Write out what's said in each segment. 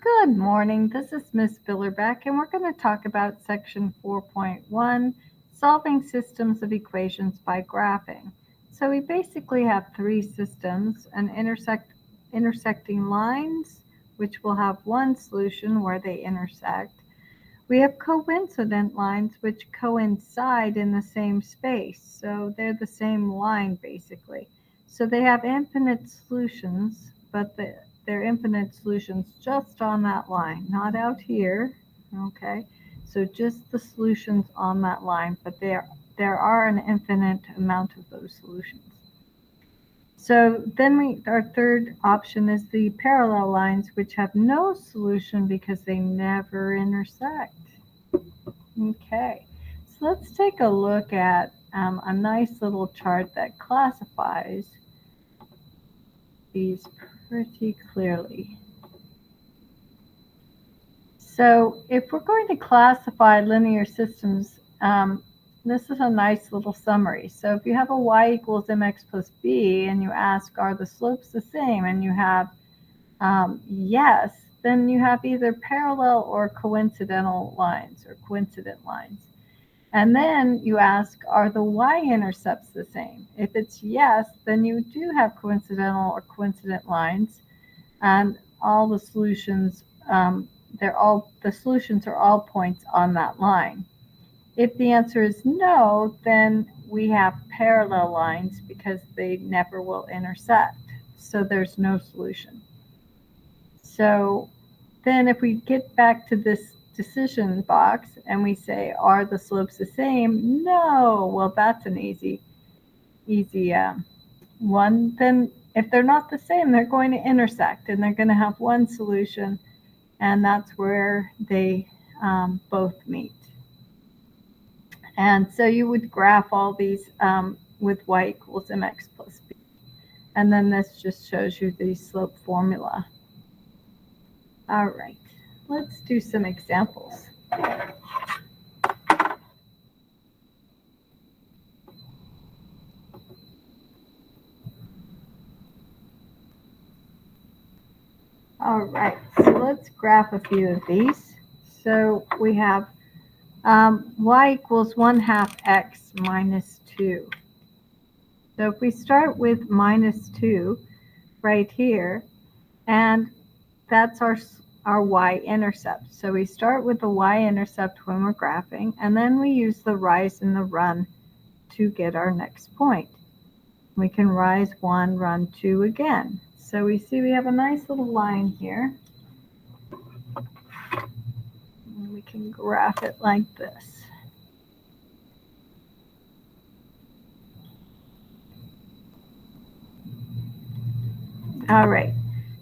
Good morning, this is Ms. Billerbeck, and we're going to talk about section 4.1, solving systems of equations by graphing. So we basically have three systems, an intersecting lines, which will have one solution where they intersect. We have coincident lines, which coincide in the same space, so they're the same line basically. So they have infinite solutions, but they're infinite solutions just on that line, not out here, okay? So just the solutions on that line, but there are an infinite amount of those solutions. So then our third option is the parallel lines, which have no solution because they never intersect. Okay, so let's take a look at a nice little chart that classifies these pretty clearly. So if we're going to classify linear systems, this is a nice little summary. So if you have a y equals mx plus b and you ask, are the slopes the same? And you have yes, then you have either parallel or coincidental lines or coincident lines. And then you ask, are the y-intercepts the same? If it's yes, then you do have coincidental or coincident lines, and all the solutions, the solutions are all points on that line. If the answer is no, then we have parallel lines because they never will intersect. So there's no solution. So then if we get back to this decision box and we say, are the slopes the same? No. Well, that's an easy one. Then if they're not the same, they're going to intersect and they're going to have one solution, and that's where they both meet. And so you would graph all these with y equals mx plus b. And then this just shows you the slope formula. All right, let's do some examples. All right, so let's graph a few of these. So we have y equals 1/2 x minus 2. So if we start with minus 2 right here, and that's our y-intercept. So we start with the y-intercept when we're graphing, and then we use the rise and the run to get our next point. We can rise 1, run 2 again. So we see we have a nice little line here. And we can graph it like this. All right,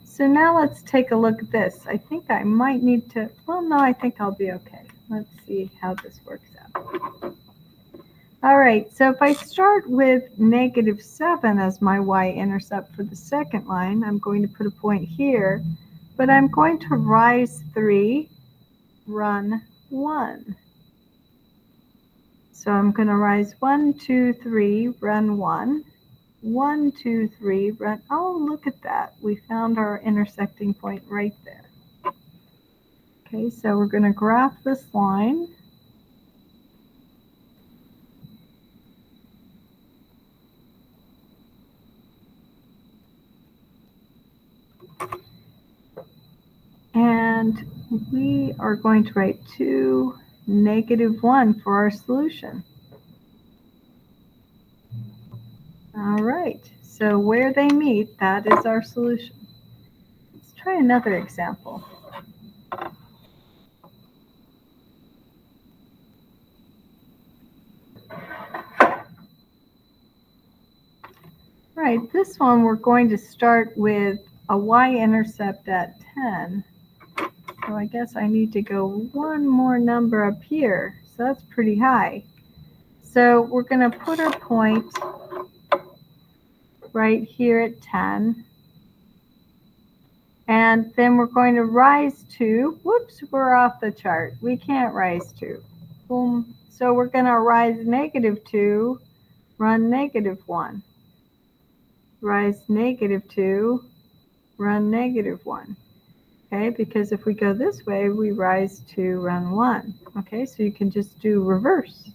so now let's take a look at this. I think I might need to, well, no, I think I'll be okay. Let's see how this works out. All right, so if I start with -7 as my y-intercept for the second line, I'm going to put a point here, but I'm going to rise 3, run 1. So I'm going to rise 1, 2, 3, run 1. 1, 2, 3, run. Oh, look at that. We found our intersecting point right there. Okay, so we're going to graph this line. And we are going to write 2, -1 for our solution. All right, so where they meet, that is our solution. Let's try another example. All right, this one we're going to start with a y-intercept at 10. So I guess I need to go one more number up here. So that's pretty high. So we're going to put our point right here at 10. And then we're going to rise 2. Whoops, we're off the chart. We can't rise 2. Boom. So we're going to rise -2, run -1. Rise -2, run -1. Okay, because if we go this way, we rise 2, run 1. Okay, so you can just do reverse,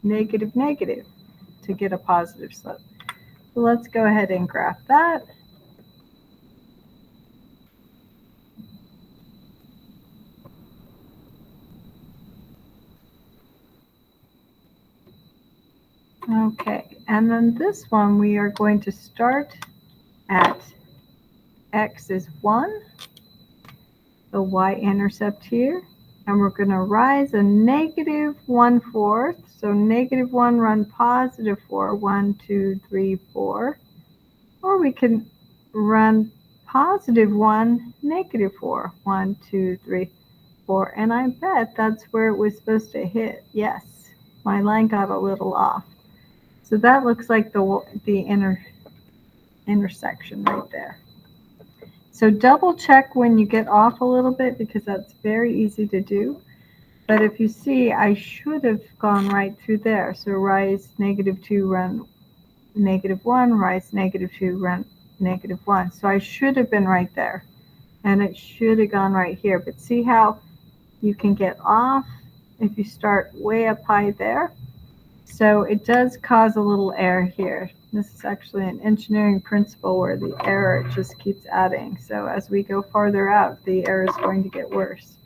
negative, negative, to get a positive slope. So let's go ahead and graph that. Okay, and then this one we are going to start at x is 1, the y-intercept here, and we're going to rise a negative 1/4. So negative 1 run positive 4, 1, 2, 3, 4. Or we can run positive 1, negative 4, 1, 2, 3, 4. And I bet that's where it was supposed to hit. Yes, my line got a little off. So that looks like the intersection right there. So double check when you get off a little bit because that's very easy to do. But if you see, I should have gone right through there. So rise -2, run -1, rise -2, run -1. So I should have been right there. And it should have gone right here. But see how you can get off if you start way up high there? So it does cause a little error here. This is actually an engineering principle where the error just keeps adding. So as we go farther out, the error is going to get worse.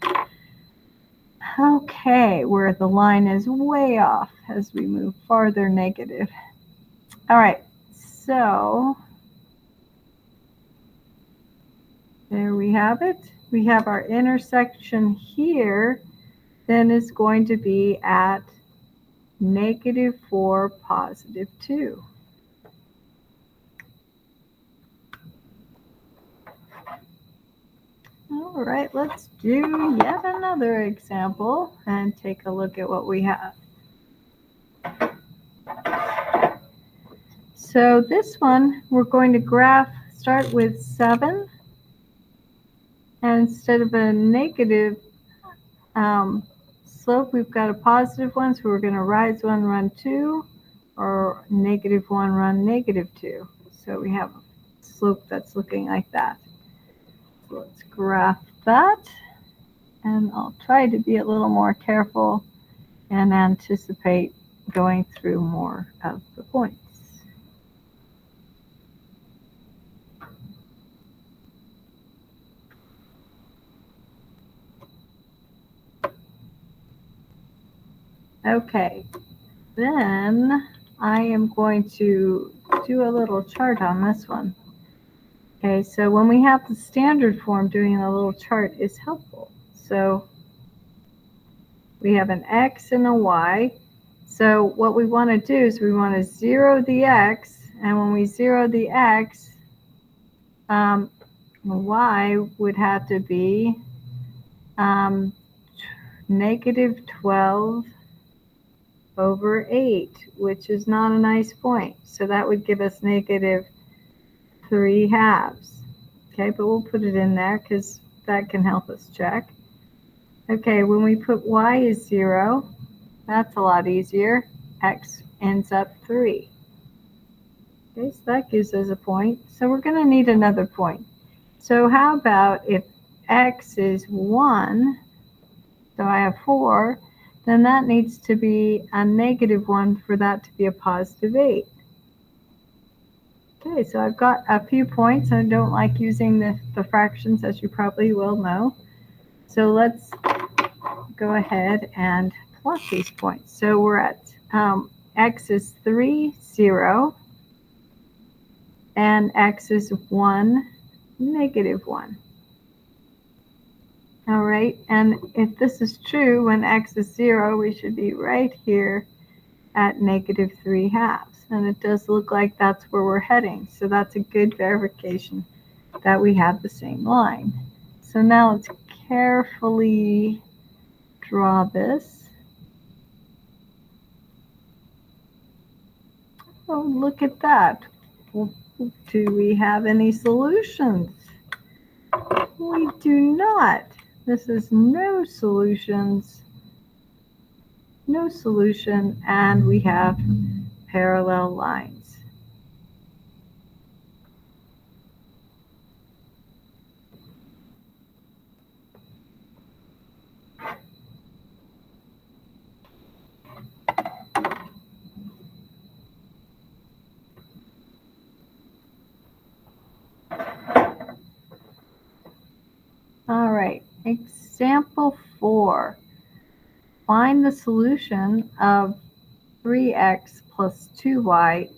Okay, where the line is way off as we move farther negative. All right, so there we have it. We have our intersection here, then is going to be at -4, +2. All right, let's do yet another example and take a look at what we have. So this one, we're going to start with 7. And instead of a negative slope, we've got a positive one. So we're going to rise 1, run 2, or -1, run -2. So we have a slope that's looking like that. So let's graph that. And I'll try to be a little more careful and anticipate going through more of the points. Okay, then I am going to do a little chart on this one. Okay, so when we have the standard form, doing a little chart is helpful. So we have an x and a y. So what we want to do is we want to zero the x, and when we zero the x, the y would have to be -12 over 8, which is not a nice point. So that would give us -3/2. Okay, but we'll put it in there because that can help us check. Okay, when we put y is 0, that's a lot easier. X ends up 3. Okay, so that gives us a point. So we're going to need another point. So how about if x is 1, so I have 4, then that needs to be a -1 for that to be a +8. Okay, so I've got a few points. I don't like using the fractions, as you probably will know. So let's go ahead and plot these points. So we're at x is 3, 0, and x is 1, -1. All right, and if this is true, when x is 0, we should be right here at -3/2. And it does look like that's where we're heading. So that's a good verification that we have the same line. So now let's carefully draw this. Oh, look at that. Do we have any solutions? We do not. This is no solutions, no solution, and we have parallel lines. Example 4. Find the solution of 3x plus 2y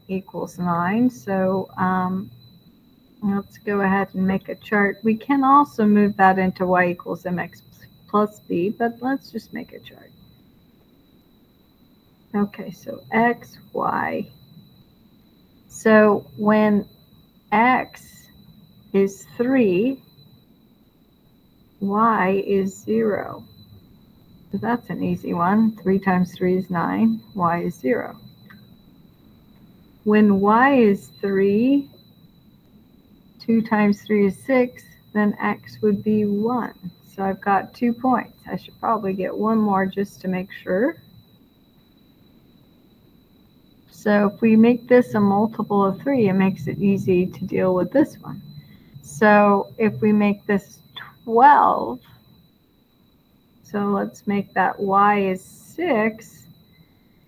equals 9. So let's go ahead and make a chart. We can also move that into y equals mx plus b, but let's just make a chart. Okay, so x, y. So when x is 3, y is 0. So that's an easy one. 3 times 3 is 9. Y is 0. When y is 3, 2 times 3 is 6, then x would be 1. So I've got 2 points. I should probably get one more just to make sure. So if we make this a multiple of 3, it makes it easy to deal with this one. So if we make this 12, so let's make that y is 6,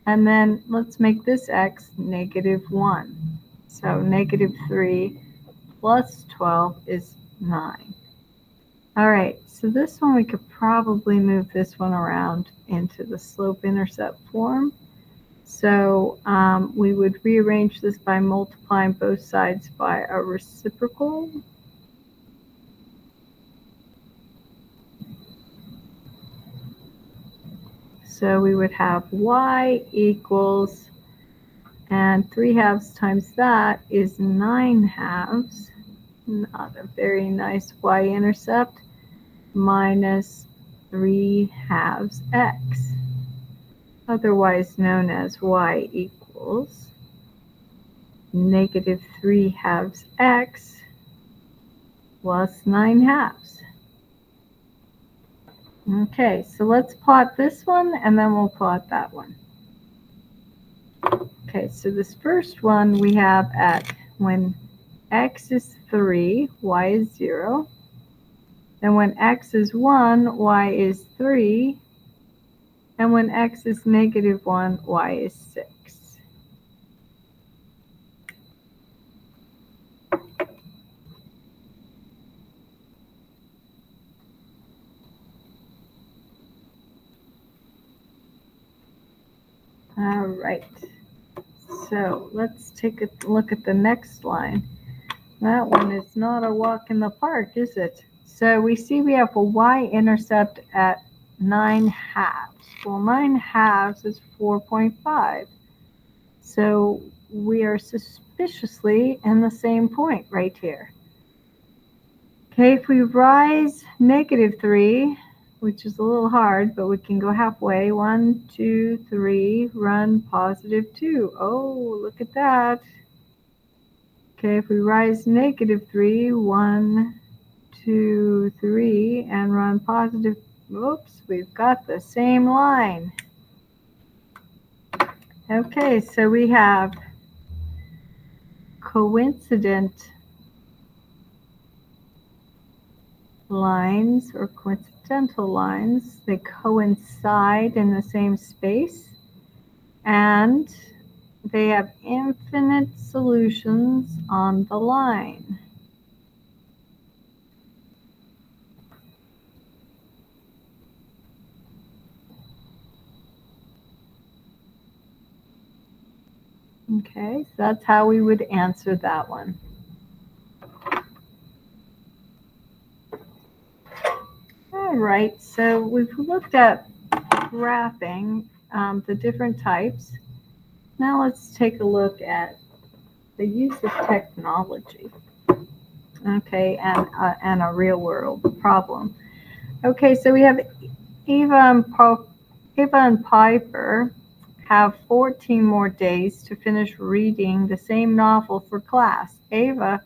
and then let's make this x negative 1. So negative 3 plus 12 is 9. All right, so this one we could probably move this one around into the slope-intercept form. So we would rearrange this by multiplying both sides by a reciprocal. So we would have y equals, and 3/2 times that is 9/2. Not a very nice y-intercept, minus 3/2 x, otherwise known as y equals negative 3/2 x plus 9/2. Okay, so let's plot this one and then we'll plot that one. Okay, so this first one we have at when x is 3, y is 0. Then when x is 1, y is 3. And when x is negative 1, y is 6. All right, so let's take a look at the next line. That one is not a walk in the park, is it? So we see we have a y-intercept at 9/2. Well, 9/2 is 4.5. So we are suspiciously in the same point right here. Okay, if we rise negative 3, which is a little hard, but we can go halfway. 1, 2, 3, run positive 2. Oh, look at that. Okay, if we rise negative 3, 1, 2, 3, and run positive, oops, we've got the same line. Okay, so we have coincident lines or coincidental lines. They coincide in the same space and they have infinite solutions on the line. Okay, so that's how we would answer that one. All right, so we've looked at graphing the different types. Now let's take a look at the use of technology. Okay, and a real world problem. Okay, so we have Eva and Piper have 14 more days to finish reading the same novel for class. Ava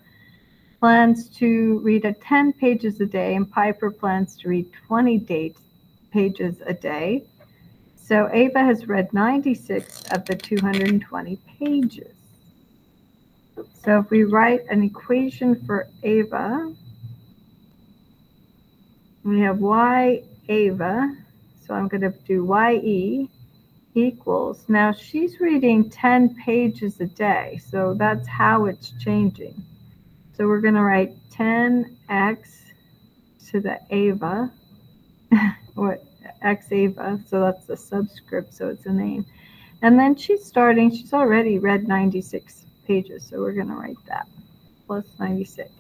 plans to read 10 pages a day, and Piper plans to read 20 pages a day. So Ava has read 96 of the 220 pages. So if we write an equation for Ava, we have y Ava, so I'm going to do ye equals, now she's reading 10 pages a day, so that's how it's changing. So we're going to write 10x to the Ava, or X-Ava, so that's the subscript, so it's a name. And then she's already read 96 pages, so we're going to write that, plus 96.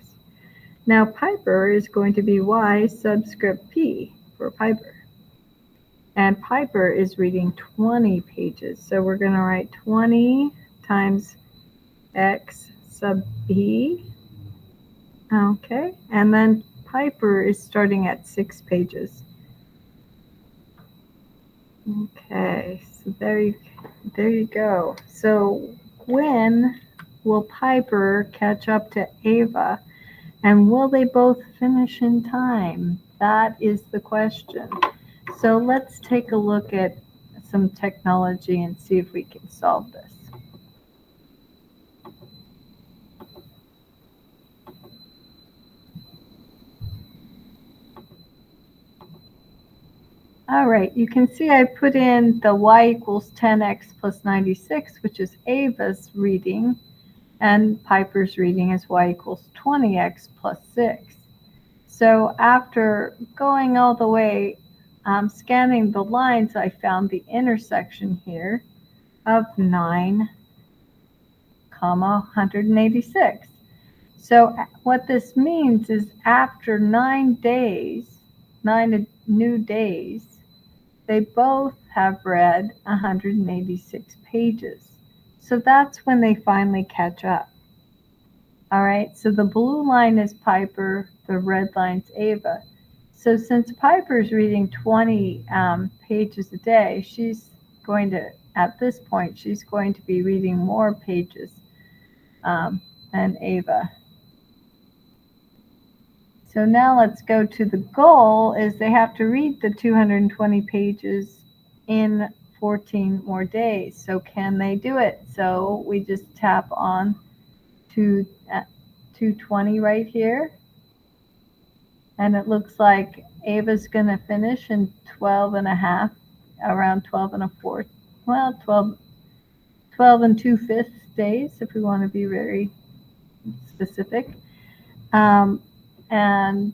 Now Piper is going to be Y subscript P for Piper. And Piper is reading 20 pages, so we're going to write 20 times X sub B. Okay, and then Piper is starting at 6 pages. Okay, so there you go. So when will Piper catch up to Ava, and will they both finish in time? That is the question. So let's take a look at some technology and see if we can solve this. All right, you can see I put in the y equals 10x plus 96, which is Ava's reading, and Piper's reading is y equals 20x plus 6. So after going all the way, scanning the lines, I found the intersection here of 9, 186. So what this means is after 9 days, 9 new days, they both have read 186 pages. So that's when they finally catch up. All right, so the blue line is Piper, the red line's Ava. So since Piper's reading 20 pages a day, at this point, she's going to be reading more pages than Ava. So now let's go to the goal, is they have to read the 220 pages in 14 more days. So can they do it? So we just tap on 220 right here. And it looks like Ava's going to finish in 12 and a half, around 12 and a fourth, well, 12 and 2/5 days, if we want to be very specific. And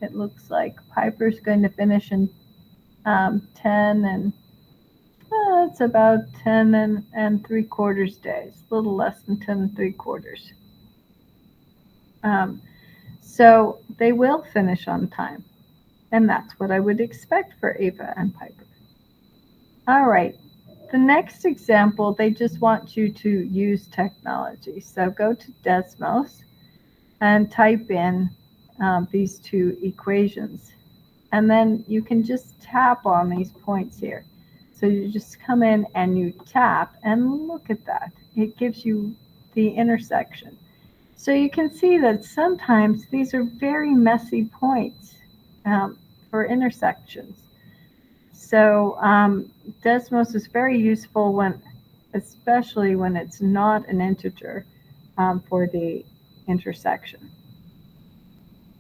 it looks like Piper's going to finish in 10 and it's about 10 and 3/4 days, a little less than 10 and 3/4. So they will finish on time, and that's what I would expect for Ava and Piper. All right, the next example, they just want you to use technology. So go to Desmos and type in these two equations. And then you can just tap on these points here. So you just come in and you tap, and look at that. It gives you the intersection. So you can see that sometimes these are very messy points for intersections. So Desmos is very useful especially when it's not an integer for the intersection.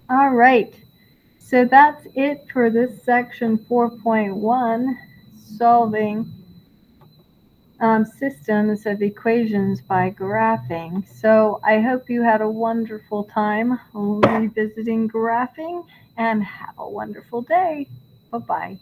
All right, so that's it for this section 4.1, solving systems of equations by graphing. So I hope you had a wonderful time revisiting graphing, and have a wonderful day. Bye-bye.